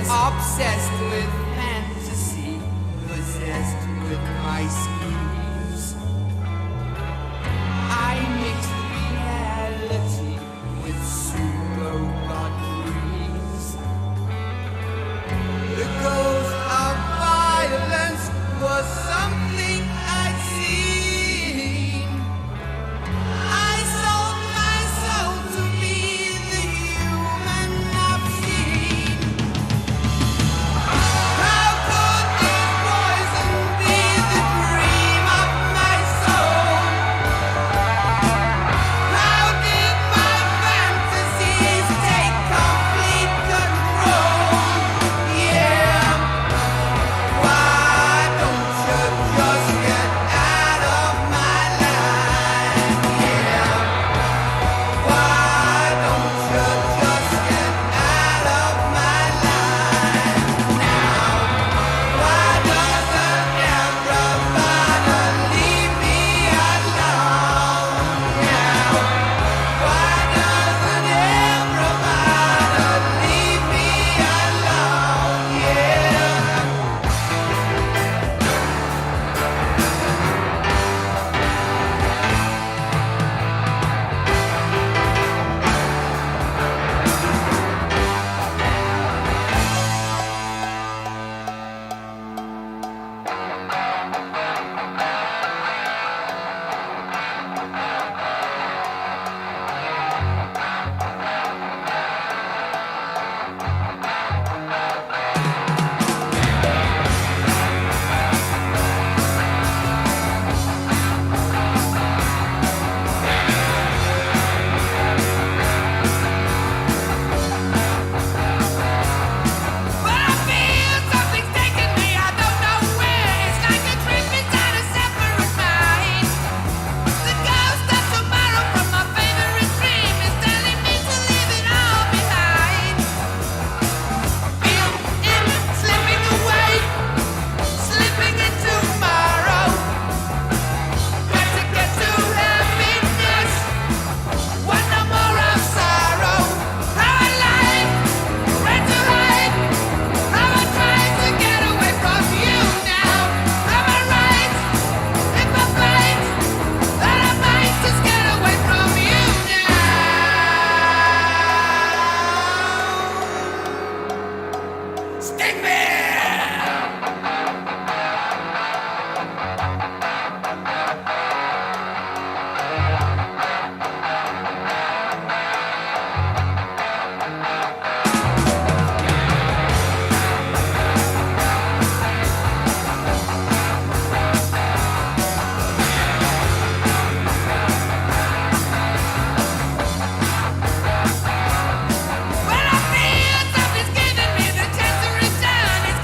obsessed with fantasy, possessed with my schemes. I mix reality with pseudo-god dreams. The ghost of violence was something I'd seen. I sold my soul to be the human obscene. How could this poison be the dream of my soul? How did my fantasies take complete control? Yeah. Why don't you just get out of my life? Yeah. Why don't you just get out of my life now? Why doesn't everybody leave me alone now? Why doesn't everybody leave me alone? Yeah. But I feel something's taking me, I don't know where. It's like a trip inside a separate mind. The ghost of tomorrow from my favorite dream is telling me to leave it all behind. Feel it slipping away, slipping into tomorrow. Got to get to happiness, want no more of sorrow. How I lied, ran to hide. How I tried to get away from you now. Am I right if I fight that I might just get away from you now? Stick me! Well, I feel something's giving me the chance to return. It's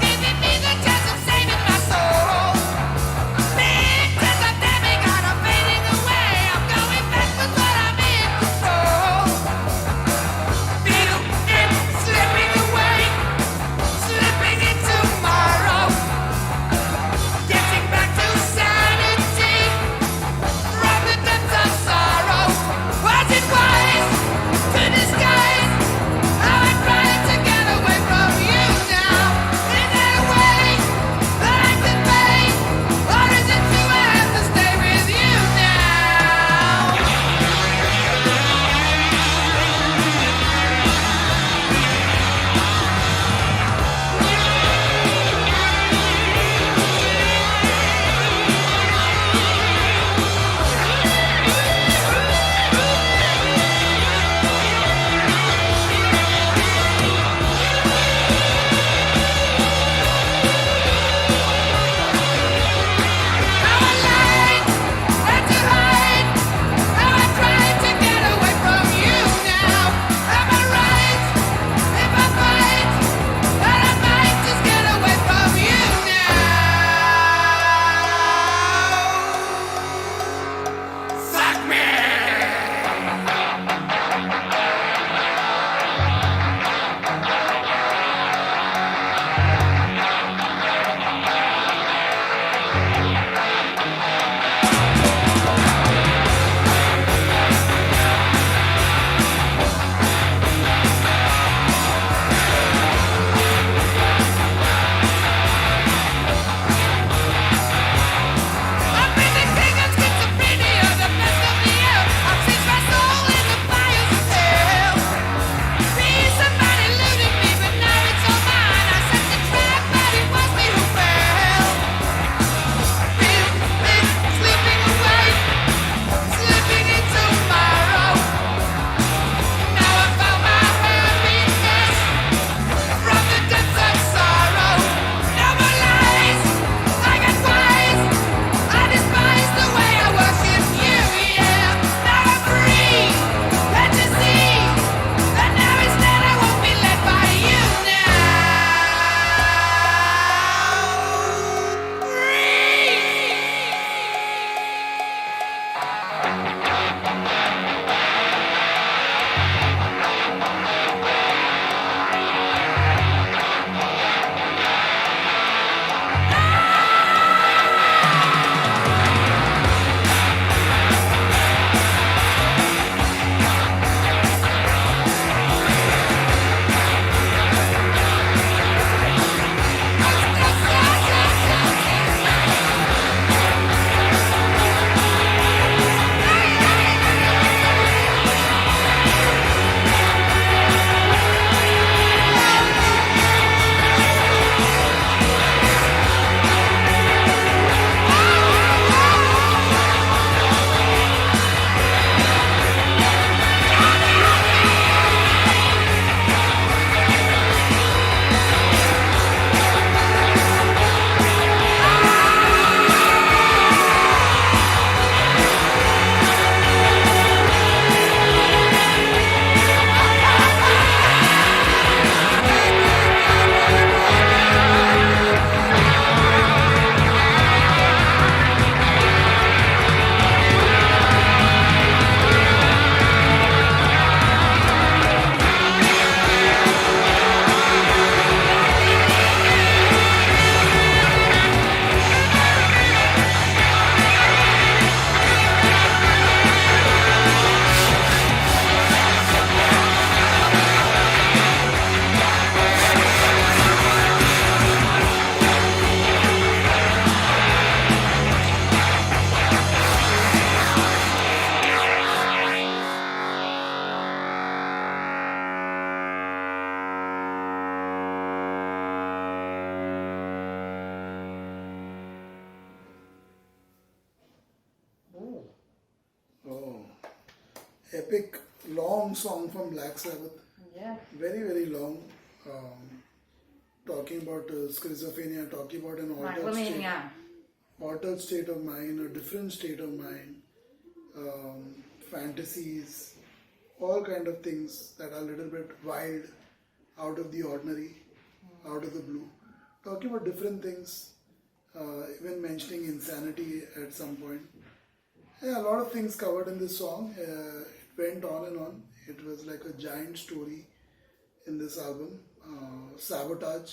epic, long song from Black Sabbath. Yeah. Very, very long. Talking about schizophrenia, talking about an Megalomania. altered state of mind, a different state of mind, fantasies, all kind of things that are a little bit wild, out of the ordinary, out of the blue. Talking about different things, even mentioning insanity at some point. Yeah, a lot of things covered in this song. It went on and on. It was like a giant story in this album. Sabotage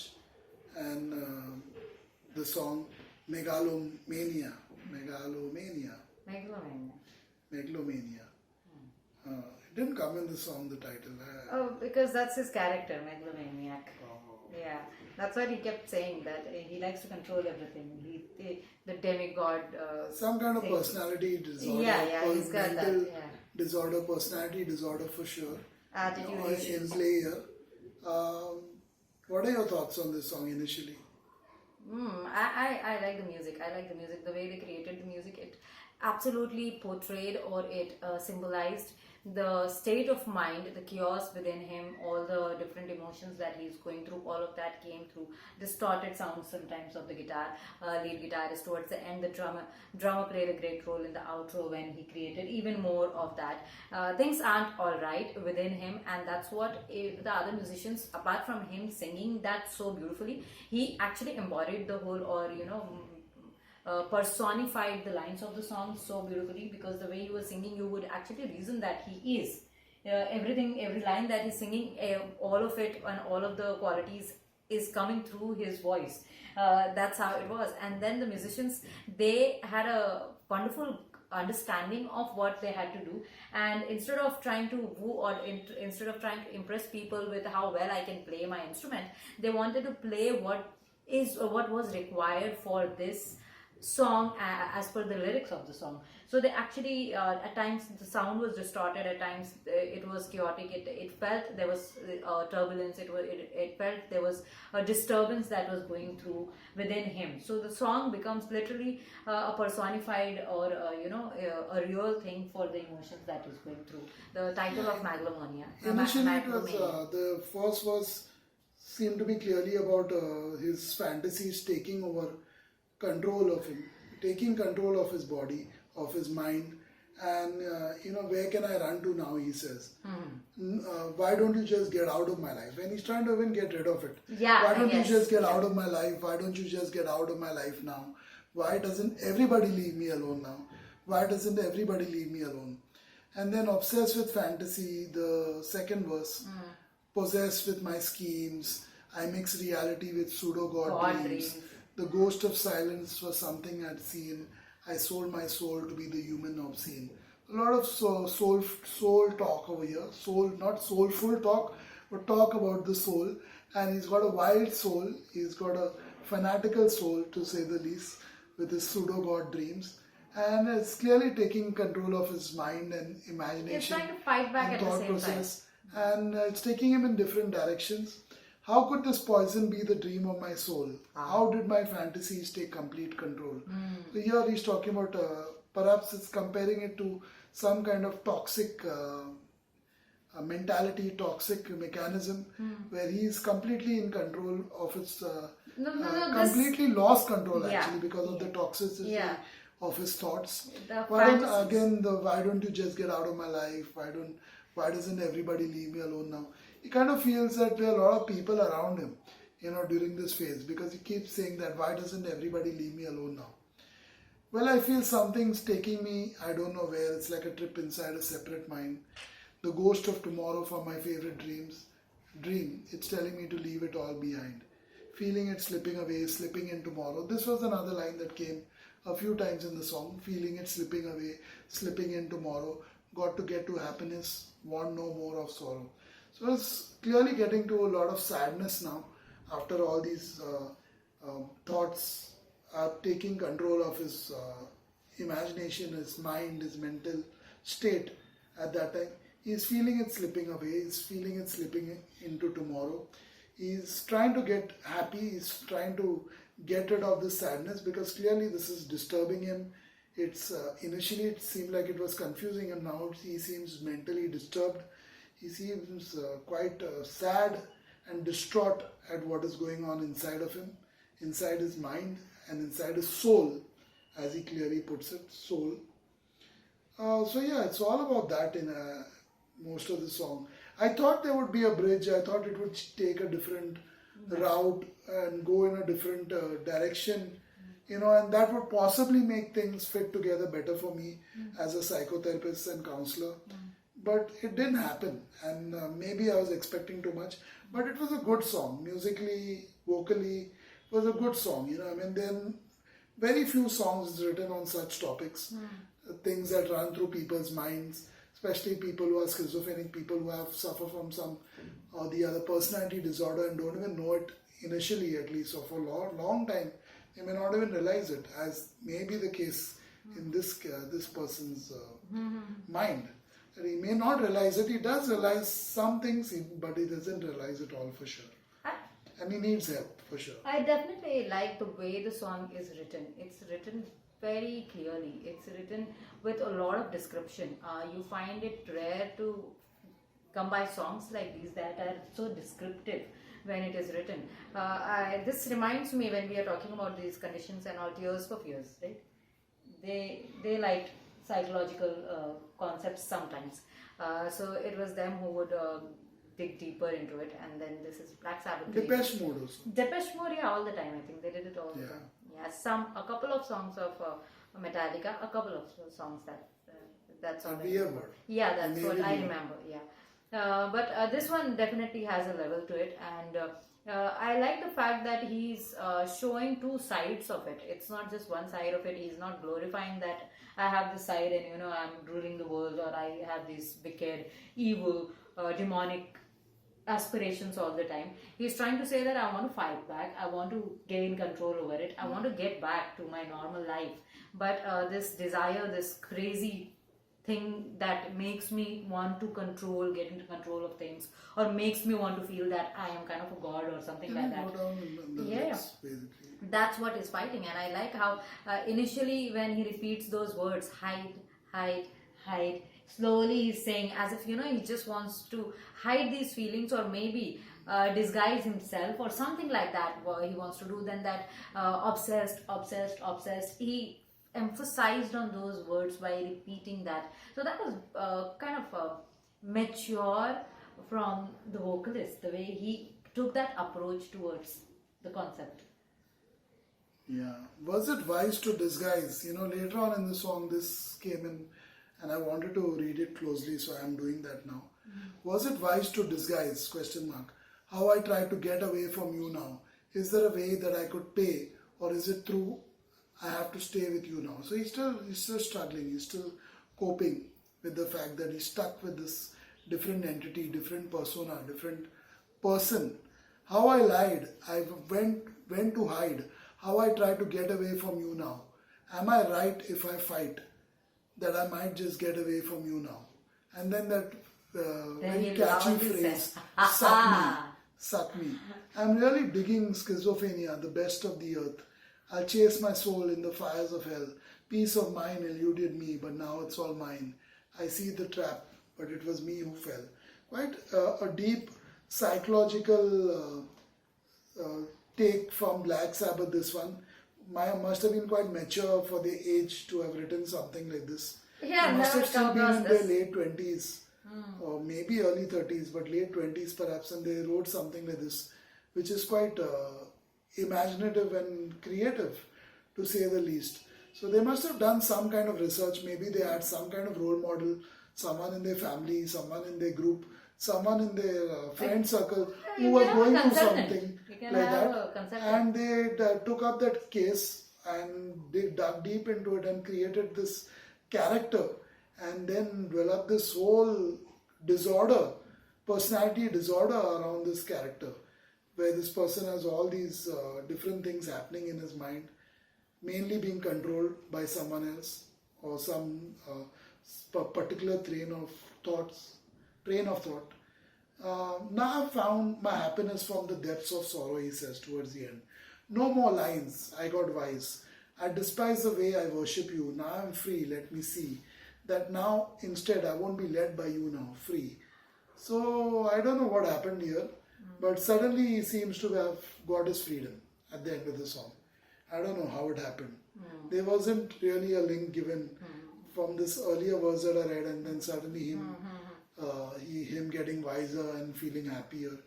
and the song Megalomania. It didn't come in the song, the title. Because that's his character, Megalomaniac. Yeah, that's what he kept saying, that he likes to control everything. The demigod. Some kind of thing. personality disorder. Yeah, he's got that. mental Yeah. disorder, personality disorder for sure. Attitude In issues. play here. What are your thoughts on this song initially? I like the music. I like the music. The way they created the music, it absolutely portrayed, or it symbolized the state of mind, the chaos within him, all the different emotions that he's going through. All of that came through distorted sounds sometimes of the guitar, lead guitarist. Towards the end, the drummer played a great role in the outro when he created even more of that. Things aren't all right within him, and that's what the other musicians, apart from him singing that so beautifully, he actually embodied the whole, or personified the lines of the song so beautifully, because the way he was singing, you would actually reason that he is every line that he's singing, all of it and all of the qualities is coming through his voice. That's how it was. And then the musicians, they had a wonderful understanding of what they had to do, and instead of trying to woo, or instead of trying to impress people with how well I can play my instrument, they wanted to play what was required for this song as per the lyrics of the song. So they actually at times the sound was distorted, at times it was chaotic, it felt there was turbulence, it felt there was a disturbance that was going through within him. So the song becomes literally a personified, or a real thing for the emotions that is going through. The title of Megalomania. Initially it was the first verse seemed to be clearly about his fantasies taking over control of him, taking control of his body, of his mind, and where can I run to now, he says. Why don't you just get out of my life? And he's trying to even get rid of it. Why don't you just get out of my life? Why don't you just get out of my life now? Why doesn't everybody leave me alone now? Why doesn't everybody leave me alone? And then obsessed with fantasy, the second verse, possessed with my schemes, I mix reality with pseudo-god dreams. The ghost of silence was something I'd seen. I sold my soul to be the human obscene. A lot of soul talk over here. Soul, not soulful talk, but talk about the soul. And he's got a wild soul. He's got a fanatical soul, to say the least, with his pseudo-god dreams. And it's clearly taking control of his mind and imagination. He's trying to fight back at the same time. And it's taking him in different directions. How could this poison be the dream of my soul? How did my fantasies take complete control? So here he's talking about, perhaps it's comparing it to some kind of toxic mentality, toxic mechanism, where he's completely in control of its, completely lost control actually, because of the toxicity of his thoughts. Why don't you just get out of my life? Why doesn't everybody leave me alone now? He kind of feels that there are a lot of people around him, during this phase, because he keeps saying that, why doesn't everybody leave me alone now? Well, I feel something's taking me, I don't know where. It's like a trip inside a separate mind. The ghost of tomorrow from my favorite dream, it's telling me to leave it all behind. Feeling it slipping away, slipping in tomorrow. This was another line that came a few times in the song. Feeling it slipping away, slipping in tomorrow. Got to get to happiness, want no more of sorrow. So it's clearly getting to a lot of sadness now, after all these thoughts are taking control of his imagination, his mind, his mental state at that time. He's feeling it slipping away, he's feeling it slipping into tomorrow. He's trying to get happy, he's trying to get rid of this sadness, because clearly this is disturbing him It's initially it seemed like it was confusing, and now he seems mentally disturbed. He seems quite sad and distraught at what is going on inside of him, inside his mind and inside his soul, as he clearly puts it, soul. So yeah, it's all about that in most of the song. I thought there would be a bridge. I thought it would take a different route and go in a different direction, and that would possibly make things fit together better for me as a psychotherapist and counselor. But it didn't happen, and maybe I was expecting too much. But it was a good song, musically, vocally. It was a good song. Then very few songs written on such topics, things that run through people's minds, especially people who are schizophrenic, people who have suffer from some or the other personality disorder and don't even know it initially, at least, or for a long time. They may not even realize it, as may be the case in this person's mind. He may not realize it. He does realize some things, but he doesn't realize it all for sure. And he needs help for sure. I definitely like the way the song is written. It's written very clearly. It's written with a lot of description. You find it rare to come by songs like these that are so descriptive when it is written. This reminds me, when we are talking about these conditions and all, Tears for Fears, right? They liked psychological concepts sometimes. So it was them who would dig deeper into it, and then this is Black Sabbath. Depeche Mode also. Depeche Mode, yeah, all the time. I think they did it all the time. Yeah, a couple of songs of Metallica, a couple of songs that's all. Yeah, that's what I remember. Yeah, but this one definitely has a level to it, and I like the fact that he's showing two sides of it. It's not just one side of it. He's not glorifying that I have this side and I'm ruling the world, or I have these wicked, evil, demonic aspirations all the time. He's trying to say that I want to fight back, I want to gain control over it, I want to get back to my normal life. But this desire, this crazy thing that makes me want to get into control of things, or makes me want to feel that I am kind of a god or something like that. That's what he's fighting. And I like how initially when he repeats those words, hide, hide, hide, slowly he's saying, as if he just wants to hide these feelings, or maybe disguise himself or something like that. He wants to do. Then that obsessed, obsessed, obsessed, he emphasized on those words by repeating that. So that was kind of mature from the vocalist, the way he took that approach towards the concept. Yeah. Was it wise to disguise? Later on in the song, this came in, and I wanted to read it closely, so I am doing that now. Was it wise to disguise? ? How I try to get away from you now. Is there a way that I could pay, or is it through I have to stay with you now? So he's still struggling. He's still coping with the fact that he's stuck with this different entity, different persona, different person. How I lied. I went to hide. How I try to get away from you now. Am I right if I fight? That I might just get away from you now. And then that very catchy phrase, suck me. I'm really digging Schizophrenia, the best of the earth. I'll chase my soul in the fires of hell. Peace of mind eluded me, but now it's all mine. I see the trap, but it was me who fell. Quite a deep psychological take from Black Sabbath, this one. Must have been quite mature for the age to have written something like this. Yeah, they must have still been in their late 20s or maybe early 30s, but late 20s perhaps, and they wrote something like this, which is quite imaginative and creative, to say the least. So they must have done some kind of research. Maybe they had some kind of role model, someone in their family, someone in their group, someone in their friend circle who was going through something like that, and they took up that case and they dug deep into it and created this character, and then developed this whole disorder, personality disorder around this character, where this person has all these different things happening in his mind, mainly being controlled by someone else or some particular train of thought. Now I've found my happiness from the depths of sorrow, he says towards the end. No more lines, I got wise. I despise the way I worship you. Now I'm free, let me see. That now instead I won't be led by you now, free. So I don't know what happened here, but suddenly he seems to have got his freedom at the end of the song. I don't know how it happened. There wasn't really a link given from this earlier verse that I read, and then suddenly him getting wiser and feeling happier.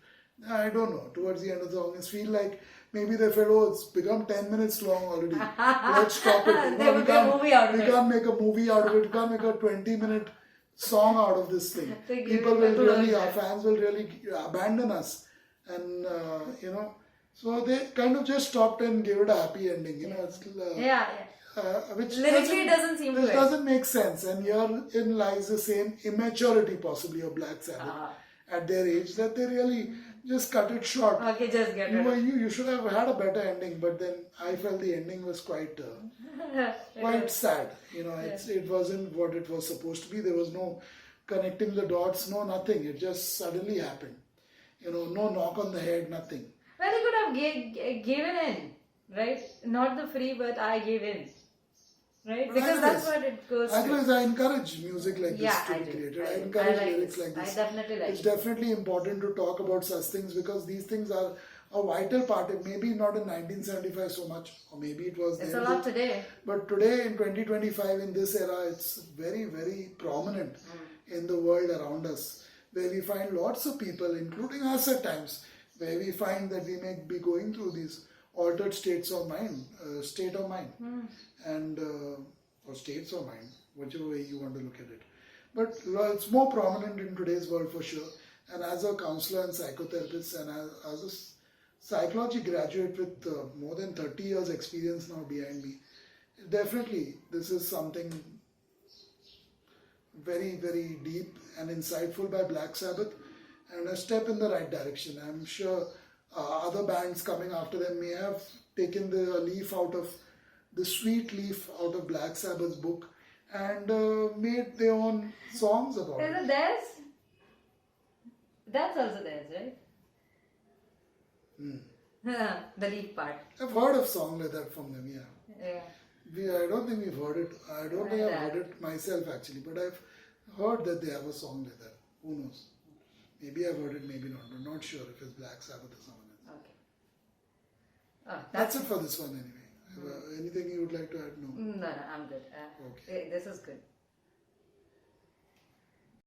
I don't know. Towards the end of the song, it feels like maybe they felt, oh, it's become 10 minutes long already. Let's stop it. There would be a movie out of it. We can't make a movie out of it. We can't make a 20-minute song out of this thing. People will really, our fans will really abandon us. And, so they kind of just stopped and gave it a happy ending. Which lyrically doesn't seem to. Which doesn't make sense. And herein lies the same immaturity possibly of Black Sabbath at their age, that they really just cut it short. Okay, just get it. You should have had a better ending, but then I felt the ending was quite sad. It wasn't what it was supposed to be. There was no connecting the dots, no nothing. It just suddenly happened. No knock on the head, nothing. Well, he could have given in, right? Not the free, but I gave in. Right? Because that's what it goes to. I encourage music like this to be created. I encourage lyrics like this. I definitely like it. It's definitely important to talk about such things, because these things are a vital part. Maybe not in 1975 so much, or maybe it was It's a lot today. But today in 2025, in this era, it's very, very prominent in the world around us, where we find lots of people, including us at times, where we find that we may be going through these altered states of mind, and or states of mind, whichever way you want to look at it. But it's more prominent in today's world for sure. And as a counselor and psychotherapist, and as a psychology graduate with more than 30 years experience now behind me, definitely this is something very, very deep and insightful by Black Sabbath, and a step in the right direction. I'm sure other bands coming after them may have taken the sweet leaf out of Black Sabbath's book and made their own songs about it. Is it theirs? That's also theirs, right? The leaf part. I've heard of songs like that from them, I don't think we've heard it. I don't think I've heard it myself actually, but I've heard that they have a song like that. Who knows? Maybe I've heard it, maybe not. But not sure if it's Black Sabbath or someone else. Okay. That's it for this one anyway. Anything you would like to add? No. No, I'm good. Okay. This is good.